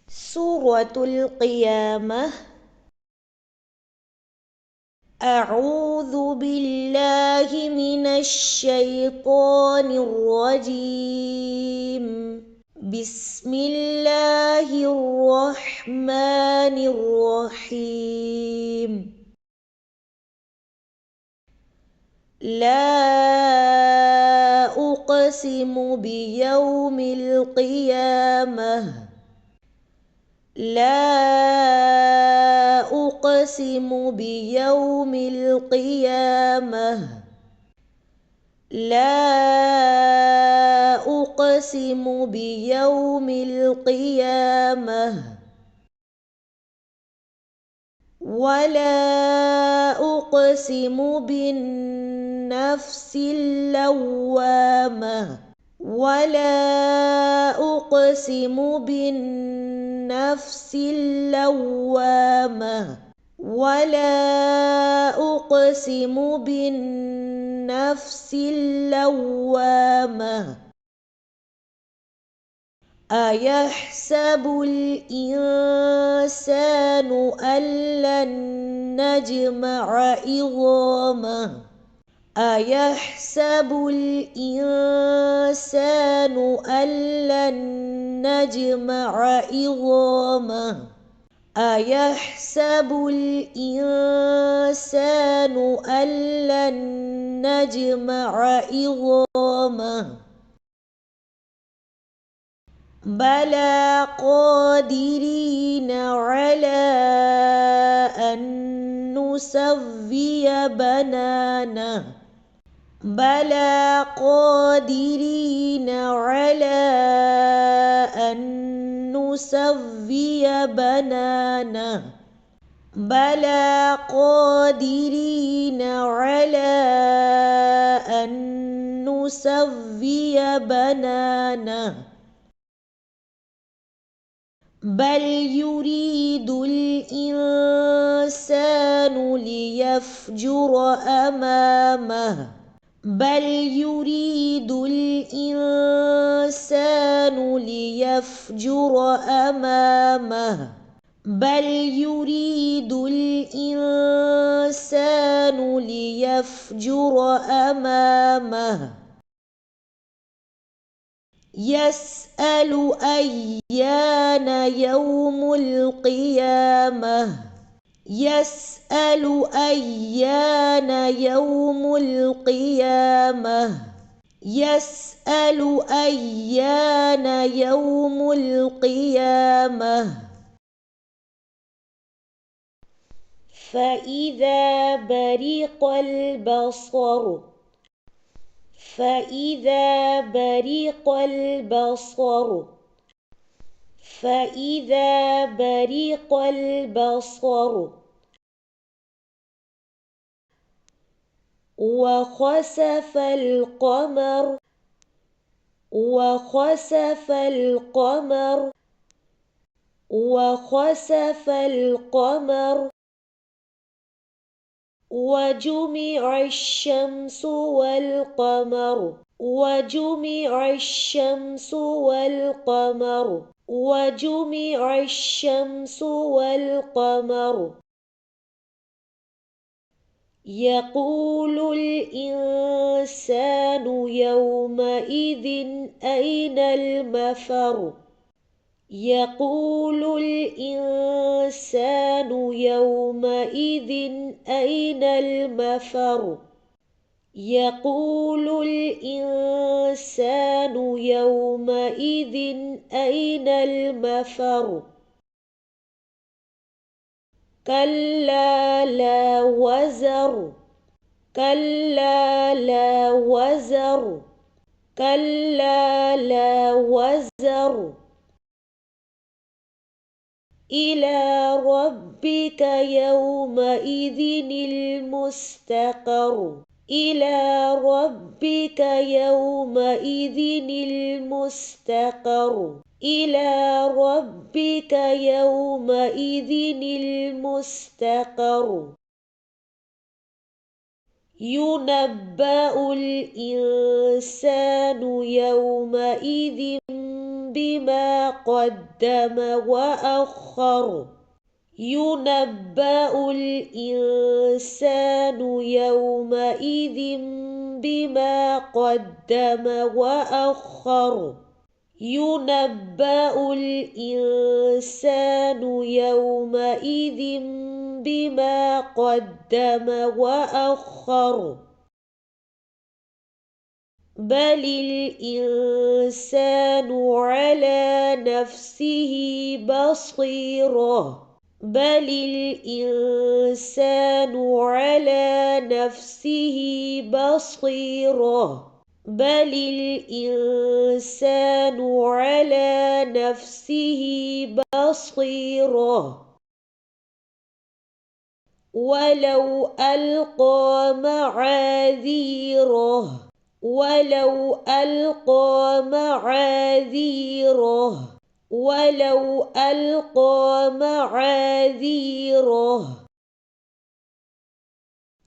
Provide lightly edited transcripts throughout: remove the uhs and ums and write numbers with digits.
Suratul Qiyamah. A'udzu billahi minasy syaithanir rajim. Bismillahirrahmanirrahim. La uqsimu biyaumil qiyamah. لا أقسم بيوم القيامة. لا أقسم بيوم القيامة. ولا أقسم بالنفس اللوامة. ولا أقسم بالنفس اللوامة. ولا أقسم بالنفس اللوامة. أيحسب الإنسان أن لن نجمع عظامه. أيحسب الإنسان أن لن نجمع عظامه. أيحسب الإنسان أن لن نجمع عظامه. بلى قادرين على أن نسوي بنانه. بلى قادرين على أن نسوي بنانه. بلى قادرين على أن نسوي بنانه. بل يريد الإنسان ليفجر أمامه. بل يريد الإنسان ليفجر أمامه. بل يريد الإنسان ليفجر أمامه. يسأل أيان يوم القيامة. يسأل أيان يوم القيامة. يسأل أيان يوم القيامة. فإذا برق البصر. فإذا برق البصر. فإذا برق البصر. وخسف القمر. وخسف القمر. وخسف القمر. وجمع الشمس والقمر. وجمع الشمس والقمر. وجمع الشمس والقمر. يقول الإنسان يومئذ أين المفر. يقول الإنسان يومئذ أين المفر. يقول الإنسان يومئذ أين المفر. كلا لا وزر. كلا لا وزر. كلا لا وزر. إلى ربك يومئذ المستقر. إلى ربك يومئذ المستقر. إلى ربك يومئذ المستقر. ينبأ الإنسان يومئذ بما قدم وأخر ينبأ الإنسان يومئذ بما قدم وأخر ينبأ الإنسان يومئذ بما قدم وأخر بل الإنسان على نفسه بصيرة بل الإنسان على نفسه بصيرة بل الإنسان على نفسه بصيرة ولو ألقى معاذيره ولو ألقى معاذيره ولو ألقى معاذيره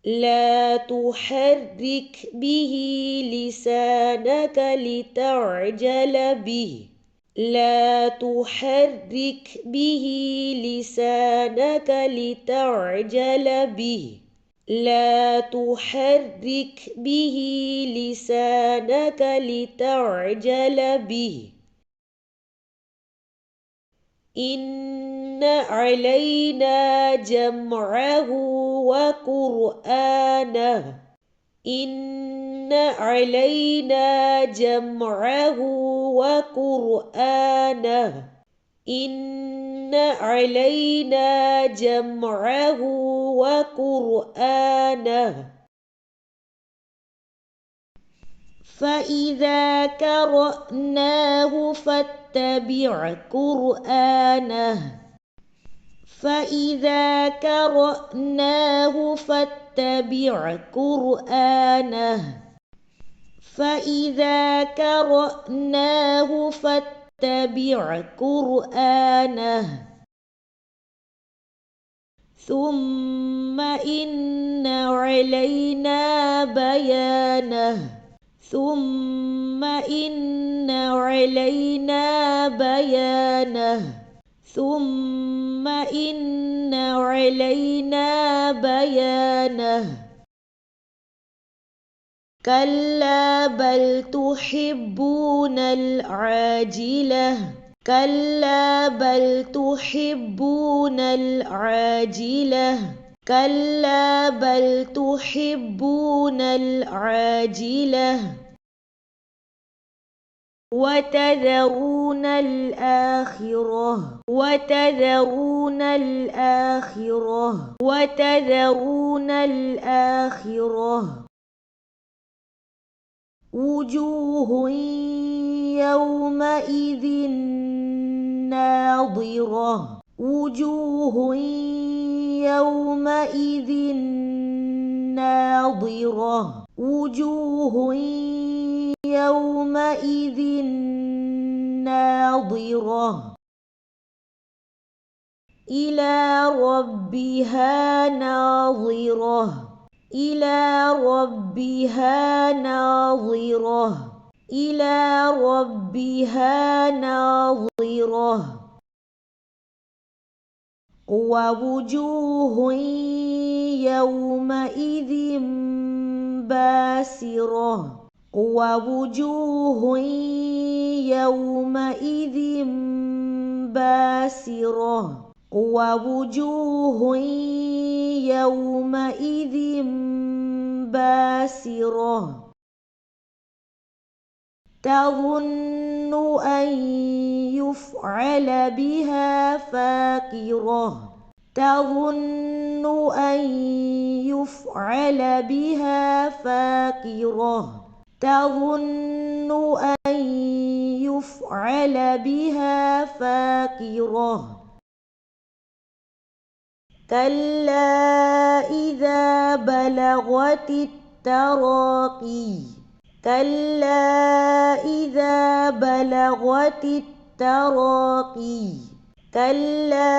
لا تحرك به لسانك لتعجل به لا تحرك به لسانك لتعجل به لا تحرك به لسانك لتعجل به إن علينا جمعه وقرآنه إن علينا جمعه وقرآنه إن علينا جمعه وقرآنه فإذا قرأناه فاتبع قرآنه فإذا قرأناه فاتبع قرآنه فإذا قرأناه فاتبع قرآنه ثم إن علينا بيانه ثم إن علينا بيانه ثم إن علينا بيانه كلا بل تحبون العاجلة كلا بل تحبون العاجلة كلا بل تحبون العاجلة وتذرون الآخرة وتذرون الآخرة وتذرون الآخرة وجوه يومئذ ناضرة وجوه يومئذ ناضرة وجوه يومئذ ناضرة إلى ربها ناظرة إلى ربها ناظرة إلى ربها ناظرة ووجوه يومئذ باسرة ووجوه يومئذ باسرة ووجوه يومئذ باسرة تظن أن يفعل بها فاقرة تظن أن يفعل بها فاقرة تظن أن يفعل بها فاقرة كلا إذا بلغت التراقي كلا إذا بلغت التراقي كلا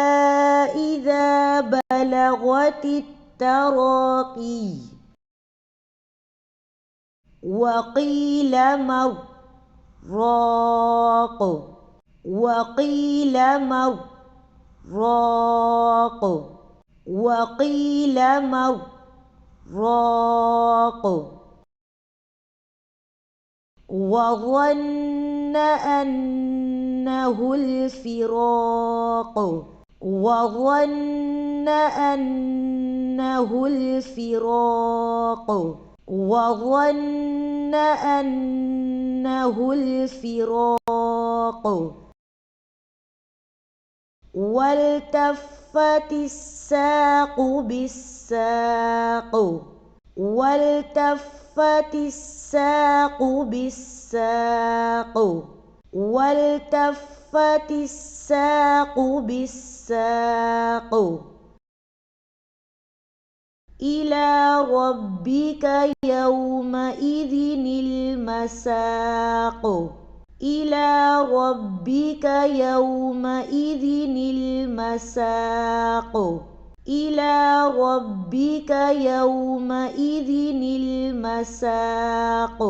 إذا بلغت التراقي وقيل من راق وقيل من راق وقيل من راق وظن أنه الفراق وظن أنه الفراق وظن أنه الفراق والتفت الساق بالساق والتفت الساق بالساق والتفت الساق بالساق إلى ربك يومئذ المساق إلى ربك يومئذ المساق إلى ربك يومئذ المساق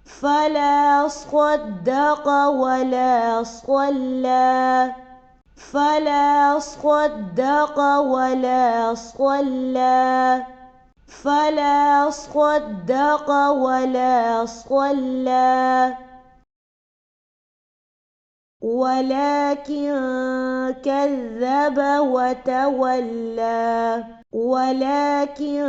فلا صدق ولا صلى فلا صدق ولا صلى فلا صدق ولا صلى ولكن كذب وتولى ولكن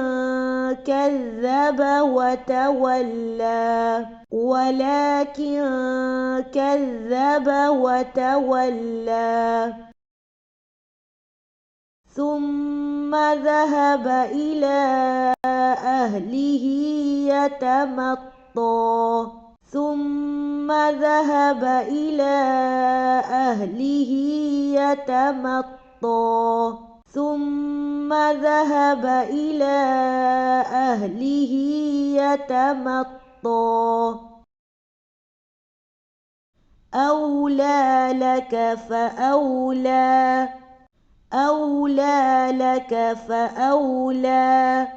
كذب وتولى ولكن كذب وتولى ثم ذهب إلى أهله يتمطى ثم ذهب إلى أهله يتمطى ثم ذهب إلى أهله يتمطى أولى لك فأولى أولى لك فأولى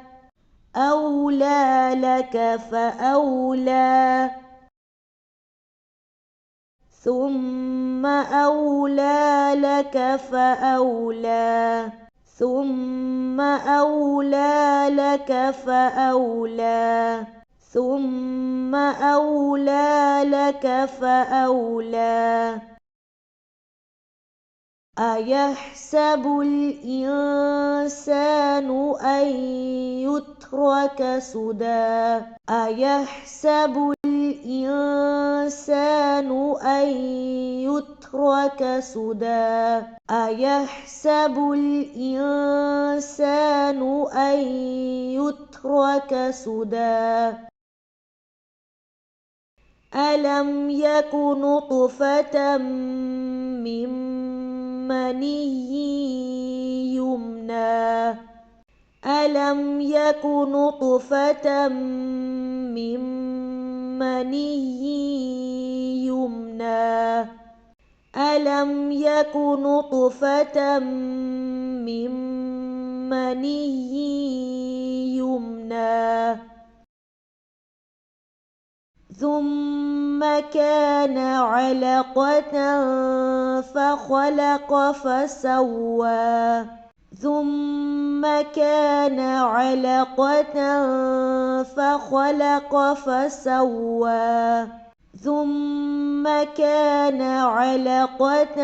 أولى لك فأولى ثم أولى لك فأولى ثم أولى لك فأولى ثم أولى لك فأولى أيحسب الإنسان أن يترك سدى أيحسب الإنسان أن يترك سدى أيحسب الإنسان أن يترك سدى ألم يك نطفة من مني يمنى ألم يك نطفة من مني يمنى ألم يك نطفة من مني يمنى ثم كان علقة فخلق فسوى ثم كان علقة فخلق فسوى ثم كان علقة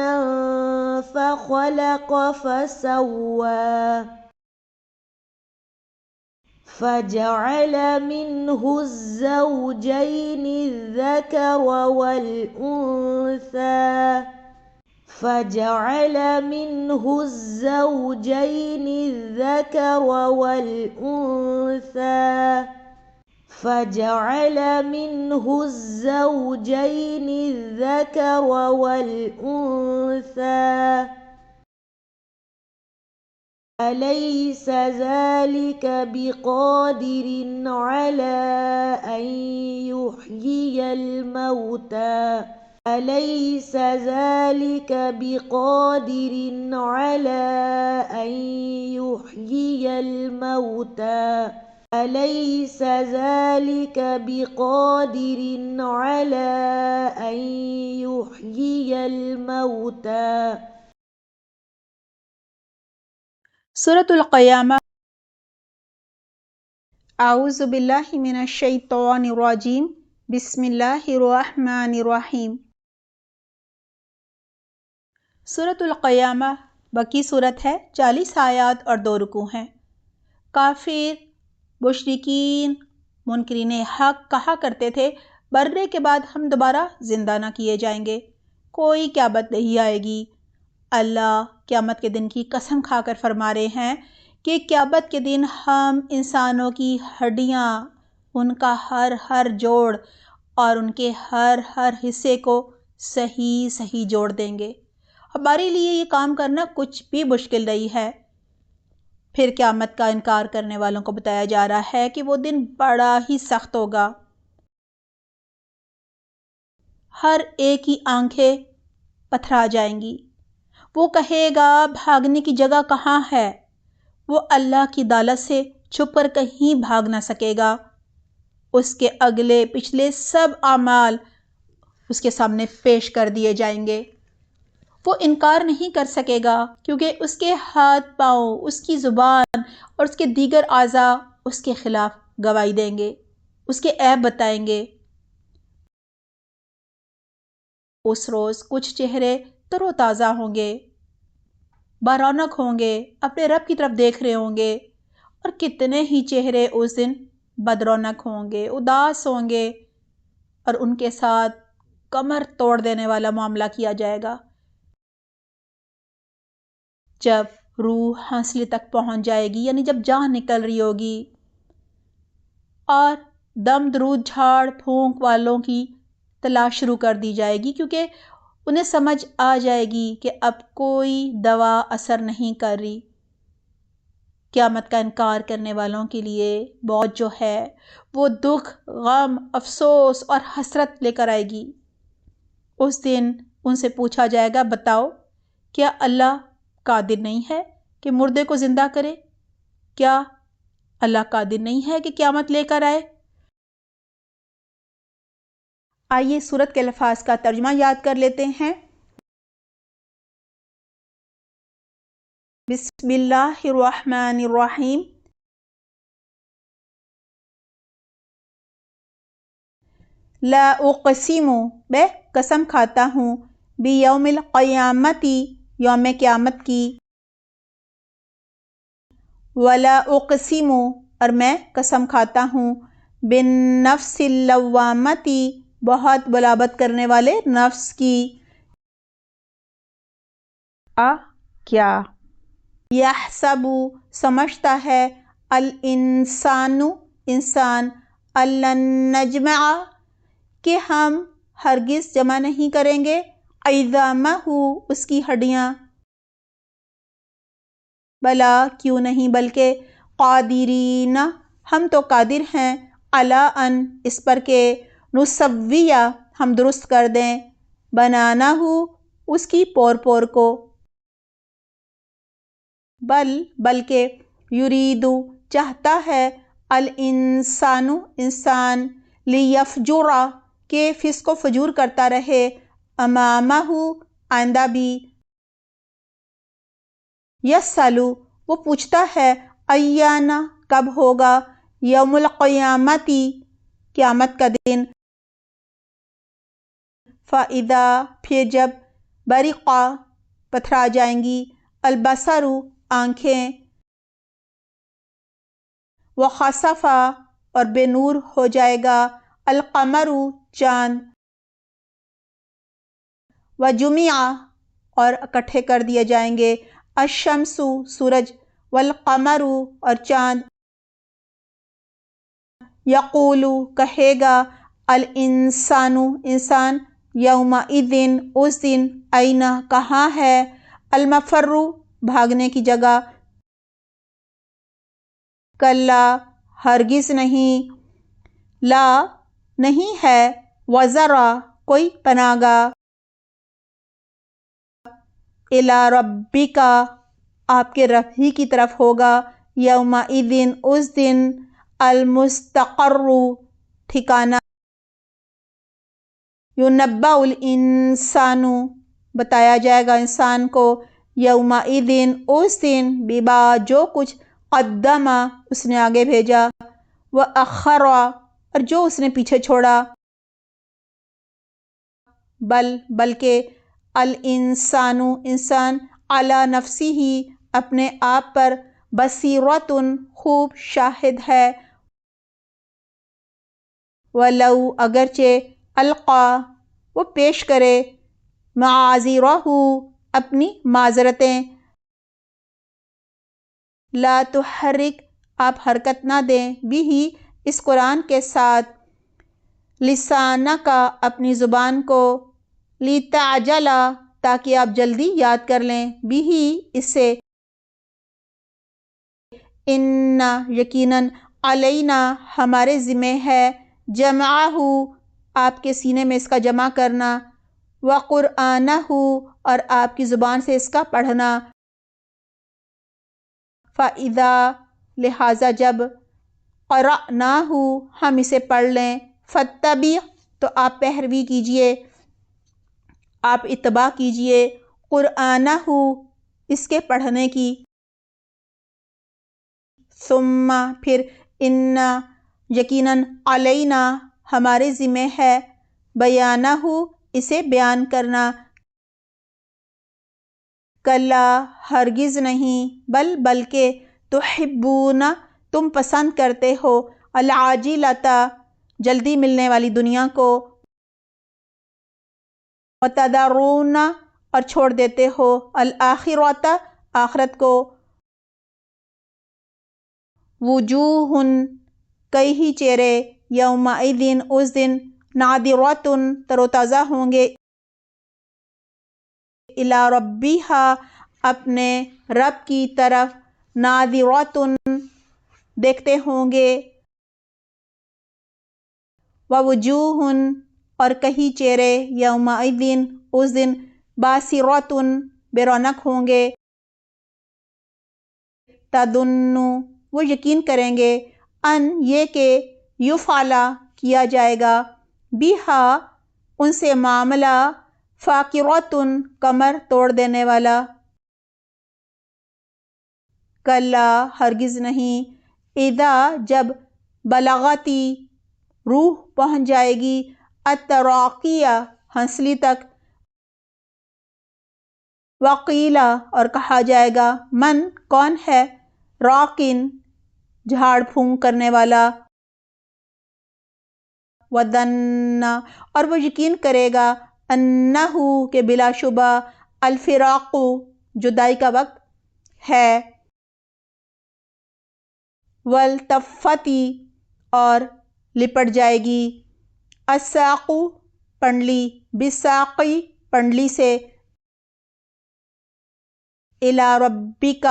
فخلق فسوى فجعل منه الزوجين الذكر والأنثى فجعل منه الزوجين الذكر والأنثى فجعل منه الزوجين الذكر والأنثى أليس ذلك بقادر على أن يحيي الموتى أليس ذلك بقادر على أن يحيي الموتى أليس ذلك بقادر على أن الموتى. سورۃ القیامہ۔ اعوذ باللہ من الشیطان الرجیم، بسم اللہ الرحمن الرحیم۔ سورۃ القیامہ مکی صورت ہے، 40 آیات اور 2 رکوع ہیں۔ کافر، مشرکین، منکرین حق کہا کرتے تھے مرنے کے بعد ہم دوبارہ زندہ نہ کیے جائیں گے، کوئی قیامت نہیں آئے گی۔ اللہ قیامت کے دن کی قسم کھا کر فرما رہے ہیں کہ قیامت کے دن ہم انسانوں کی ہڈیاں، ان کا ہر جوڑ اور ان کے ہر حصے کو صحیح صحیح جوڑ دیں گے۔ ہمارے لیے یہ کام کرنا کچھ بھی مشکل نہیں ہے۔ پھر قیامت کا انکار کرنے والوں کو بتایا جا رہا ہے کہ وہ دن بڑا ہی سخت ہوگا۔ ہر ایک کی آنکھیں پتھرا جائیں گی۔ وہ کہے گا بھاگنے کی جگہ کہاں ہے؟ وہ اللہ کی عدالت سے چھپ کر کہیں بھاگ نہ سکے گا۔ اس کے اگلے پچھلے سب اعمال اس کے سامنے پیش کر دیے جائیں گے۔ وہ انکار نہیں کر سکے گا کیونکہ اس کے ہاتھ پاؤں، اس کی زبان اور اس کے دیگر اعضاء اس کے خلاف گواہی دیں گے، اس کے عیب بتائیں گے۔ اس روز کچھ چہرے تر و تازہ ہوں گے، برونق ہوں گے، اپنے رب کی طرف دیکھ رہے ہوں گے، اور کتنے ہی چہرے اس دن بدرونق ہوں گے، اداس ہوں گے، اور ان کے ساتھ کمر توڑ دینے والا معاملہ کیا جائے گا۔ جب روح ہنسلی تک پہنچ جائے گی، یعنی جب جان نکل رہی ہوگی، اور دم درود جھاڑ پھونک والوں کی تلاش شروع کر دی جائے گی، کیونکہ انہیں سمجھ آ جائے گی کہ اب کوئی دوا اثر نہیں کر رہی۔ قیامت کا انکار کرنے والوں کے لیے موت جو ہے وہ دکھ، غم، افسوس اور حسرت لے کر آئے گی۔ اس دن ان سے پوچھا جائے گا، بتاؤ کیا اللہ قادر نہیں ہے کہ مردے کو زندہ کرے؟ کیا اللہ قادر نہیں ہے کہ قیامت لے کر آئے؟ آئیے سورت کے الفاظ کا ترجمہ یاد کر لیتے ہیں۔ بسم اللہ الرحمن الرحیم۔ لا اقسم، میں قسم کھاتا ہوں، بیوم القیامتی، یوم قیامت کی، ولا اقسم، اور میں قسم کھاتا ہوں، بالنفس اللوامتی، بہت بلاوت کرنے والے نفس کی، کیا، یحسب، سمجھتا ہے، الانسان، انسان، الن نجمع، کہ ہم ہرگز جمع نہیں کریں گے، عظامہ، اس کی ہڈیاں، بلا، کیوں نہیں، بلکہ، قادرین، ہم تو قادر ہیں، علی ان، اس پر کہ، نسویہ، ہم درست کر دیں، بنانہ، اس کی پور پور کو، بلکہ، یریدو، چاہتا ہے، الانسان، انسان، لیفجر، کہ فسق و فجور کرتا رہے، امامہ، آئندہ بھی، یسالو، وہ پوچھتا ہے، ایانا، کب ہوگا، یوم القیامتی، قیامت کا دن، فَإِذَا، پھر جب، برقا، پتھرا جائیں گی، البصر، آنکھیں، وخسف، اور بے نور ہو جائے گا، القمر، چاند، وجمع، اور اکٹھے کر دیے جائیں گے، الشمس، سورج، والقمر، اور چاند، یقول، کہے گا، الانسان، انسان، یومئذ، اس دن، این، کہاں ہے، المفر، بھاگنے کی جگہ، کلا، ہرگز نہیں، لا، نہیں ہے، وزر، کوئی پناہ گاہ، الی ربک، آپ کے رب ہی کی طرف ہوگا، یومئذ، اس دن، المستقر، ٹھکانہ، ینبأ الانسان، بتایا جائے گا انسان کو یومئذ اس دن بما جو کچھ قدم اس نے آگے بھیجا وأخر اور جو اس نے پیچھے چھوڑا بلکہ الانسان انسان علی نفسی ہی اپنے آپ پر بصیرۃ خوب شاہد ہے ولو اگرچہ القا وہ پیش کرے معاذیرہ اپنی معذرتیں لا تحرک آپ حرکت نہ دیں بھی اس قرآن کے ساتھ لسانہ کا اپنی زبان کو لتعجل تاکہ آپ جلدی یاد کر لیں بھی اس سے ان یقیناً علینا ہمارے ذمہ ہے جمعہ آپ کے سینے میں اس کا جمع کرنا وقرآنہ اور آپ کی زبان سے اس کا پڑھنا فَإِذَا لہٰذا جب قرأناہ ہم اسے پڑھ لیں فَاتَّبِعْ تو آپ پیروی کیجئے آپ اتباع کیجئے قرآنہ اس کے پڑھنے کی ثم پھر ان یقیناً علینا ہمارے ذمہ ہے بیانہ اسے بیان کرنا کلا ہرگز نہیں بلکہ تحبون تم پسند کرتے ہو العاجلۃ جلدی ملنے والی دنیا کو وتذرون اور چھوڑ دیتے ہو الآخرۃ آخرت کو وجوہ کئی ہی چہرے یومئذ اس دن ناظرۃ تر و تازہ ہوں گے الی ربہا اپنے رب کی طرف ناظرۃ دیکھتے ہوں گے ووجوہ اور کئی چہرے یومئذ اس دن باسرۃ بے رونق ہوں گے تظن وہ یقین کریں گے ان یہ کہ یفعل کیا جائے گا بہا ان سے معاملہ فاقرۃ کمر توڑ دینے والا کلا ہرگز نہیں اذا جب بلغتی روح پہنچ جائے گی التراقیہ ہنسلی تک وقیلا اور کہا جائے گا من کون ہے راقن جھاڑ پھونک کرنے والا وظن اور وہ یقین کرے گا انہ کہ بلا شبہ الفراق جدائی کا وقت ہے والتفتی اور لپٹ جائے گی الساق پنڈلی بالساقی پنڈلی سے الی ربک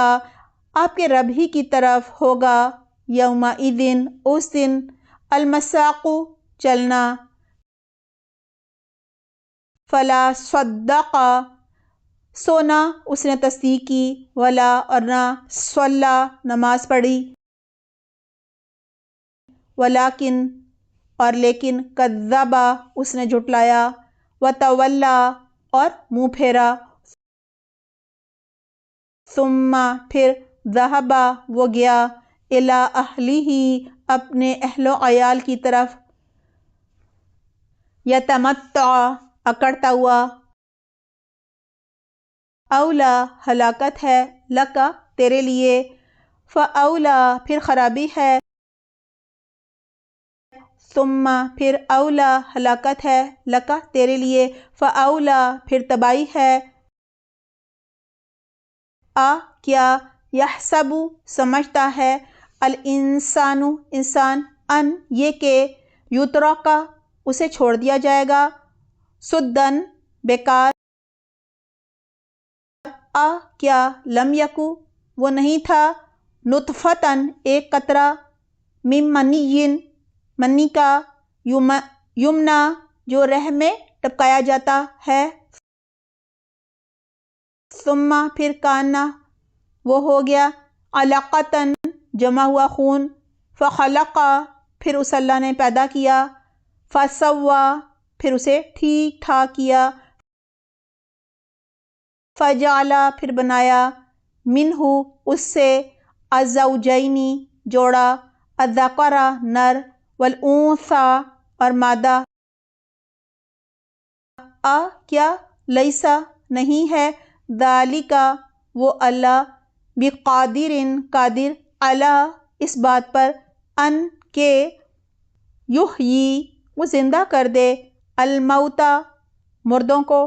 آپ کے رب ہی کی طرف ہوگا یومئذ اس دن المساق چلنا فلا صدق سونا اس نے تصدیق کی ولا اور نہ صلی نماز پڑھی ولیکن اور لیکن کذب اس نے جھٹلایا وتولی اور منہ پھیرا ثم پھر ذہب وہ گیا الی اہلہ اپنے اہل و عیال کی طرف یتمتع اکڑتا ہوا اولا ہلاکت ہے لکا تیرے لیے فاولا پھر خرابی ہے ثم پھر اولا ہلاکت ہے لکا تیرے لیے فاولا پھر تباہی ہے کیا یحسب سمجھتا ہے الانسان انسان ان یہ کہ یترکا اسے چھوڑ دیا جائے گا سدن بیکار کیا لم یکو وہ نہیں تھا نطفتن ایک قطرہ من منی کا یمنا جو رحم میں ٹپکایا جاتا ہے ثم پھر کانا وہ ہو گیا علقتن جمع ہوا خون فخلق پھر اس اللہ نے پیدا کیا فسوا پھر اسے ٹھیک ٹھاک کیا فجعلا پھر بنایا منہ اس سے الزوجین جوڑا الذکر نر والانثی اور مادہ کیا لیسا نہیں ہے ذالک وہ اللہ بقادر قادر علی اس بات پر ان کے یحیی وہ زندہ کر دے الموتا مردوں کو